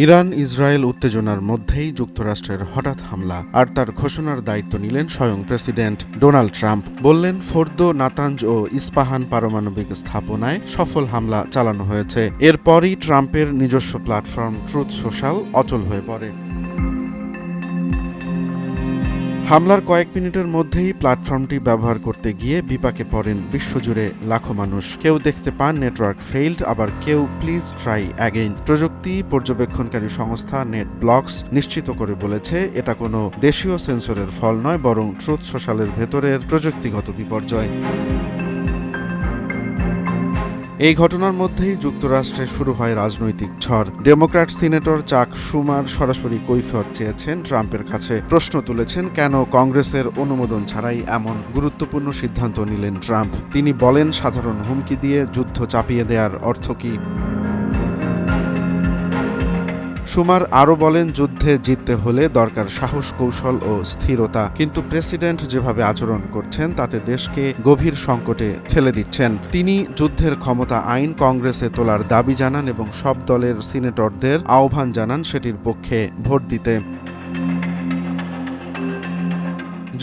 Iran Israel উত্তেজনার মধ্যেই যুক্তরাষ্ট্রের হঠাৎ হামলা, আর তার ঘোষণার দায়িত্ব নিলেন স্বয়ং প্রেসিডেন্ট ডোনাল্ড ট্রাম্প। বললেন, ফোর্দো, নাতাঞ্জ ও ইস্পাহান পারমাণবিক স্থাপনায় সফল হামলা চালানো হয়েছে। এরপরই ট্রাম্পের নিজস্ব প্ল্যাটফর্ম ট্রুথ সোশ্যাল অচল হয়ে পড়ে। হামলার কয়েক মিনিটের মধ্যেই প্ল্যাটফর্মটি ব্যবহার করতে গিয়ে বিপাকে পড়েন বিশ্বজুড়ে লাখো মানুষ। কেউ দেখতে পান নেটওয়ার্ক ফেইল্ড, আবার কেউ প্লিজ ট্রাই অ্যাগেইন। প্রযুক্তি পর্যবেক্ষণকারী সংস্থা নেট ব্লকস নিশ্চিত করে বলেছে, এটা কোনো দেশীয় সেন্সরের ফল নয়, বরং ট্রুথ সোশ্যালের ভেতরের প্রযুক্তিগত বিপর্যয়। এই ঘটনার মধ্যেই যুক্তরাষ্ট্রে শুরু হয় রাজনৈতিক ঝড়। ডেমোক্র্যাট সিনেটর চাক শুমার সরাসরি কৈফিয়ত চেয়েছেন ট্রাম্পের কাছে। প্রশ্ন তুলেছেন, কেন কংগ্রেসের অনুমোদন ছাড়াই এমন গুরুত্বপূর্ণ সিদ্ধান্ত নিলেন ট্রাম্প। তিনি বলেন, সাধারণ হুমকি দিয়ে যুদ্ধ চাপিয়ে দেওয়ার অর্থ কী? শুমার আরও বলেন, যুদ্ধে জিততে হলে দরকার সাহস, কৌশল ও স্থিরতা। কিন্তু প্রেসিডেন্ট যেভাবে আচরণ করছেন তাতে দেশকে গভীর সংকটে ঠেলে দিচ্ছেন। তিনি যুদ্ধের ক্ষমতা আইন কংগ্রেসে তোলার দাবি জানান এবং সব দলের সিনেটরদের আহ্বান জানান সেটির পক্ষে ভোট দিতে।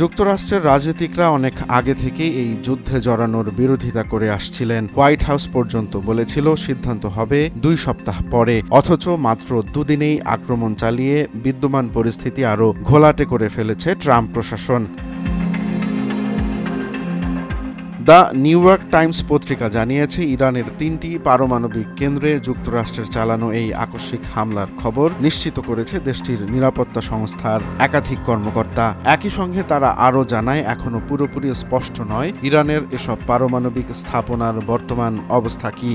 যুক্তরাষ্ট্রের রাজনীতিকরা অনেক আগে থেকেই এই যুদ্ধে জড়ানোর বিরোধিতা করে আসছিলেন। হোয়াইট হাউস পর্যন্ত বলেছিল সিদ্ধান্ত হবে 2 সপ্তাহ পরে, অথচ মাত্র দুদিনেই আক্রমণ চালিয়ে বিদ্যমান পরিস্থিতি আরও ঘোলাটে করে ফেলেছে ট্রাম্প প্রশাসন। দ্য নিউ ইয়র্ক টাইমস পত্রিকা জানিয়েছে, ইরানের 3টি পারমাণবিক কেন্দ্রে যুক্তরাষ্ট্রের চালানো এই আকস্মিক হামলার খবর নিশ্চিত করেছে দেশটির নিরাপত্তা সংস্থার একাধিক কর্মকর্তা। একই সঙ্গে তারা আরও জানায়, এখনও পুরোপুরি স্পষ্ট নয় ইরানের এসব পারমাণবিক স্থাপনার বর্তমান অবস্থা কী।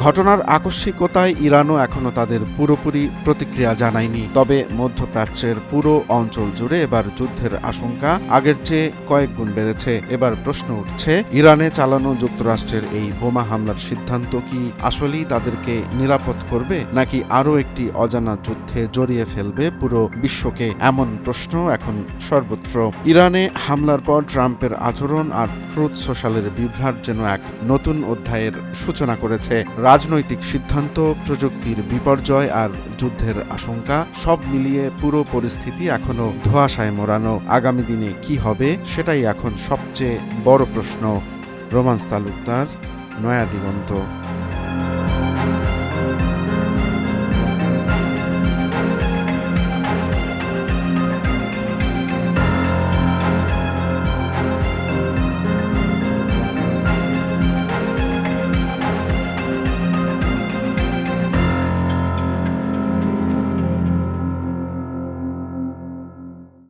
ঘটনার আকস্মিকতায় ইরানও এখনও তাদের পুরোপুরি প্রতিক্রিয়া জানায়নি। তবে মধ্যপ্রাচ্যের পুরো অঞ্চল জুড়ে এবার যুদ্ধের আশঙ্কা আগের চেয়ে কয়েক গুণ বেড়েছে। এবার প্রশ্ন উঠছে, ইরানে চালানো যুক্তরাষ্ট্রের এই বোমা হামলার সিদ্ধান্ত কি আসলেই তাদেরকে নিরাপদ করবে, নাকি আরও একটি অজানা যুদ্ধে জড়িয়ে ফেলবে পুরো বিশ্বকে? এমন প্রশ্ন এখন সর্বত্র। ইরানে হামলার পর ট্রাম্পের আচরণ আর ট্রুথ সোশ্যালের বিভ্রাট যেন এক নতুন অধ্যায়ের সূচনা করেছে। রাজনৈতিক সিদ্ধান্ত, প্রযুক্তির বিপর্যয় আর যুদ্ধের আশঙ্কা সব মিলিয়ে পুরো পরিস্থিতি এখনো ধোঁয়াশায় মোড়ানো। আগামী দিনে কি হবে সেটাই এখন সবচেয়ে বড় প্রশ্ন। রোমান্স তালুকদার, নয়া দিগন্ত।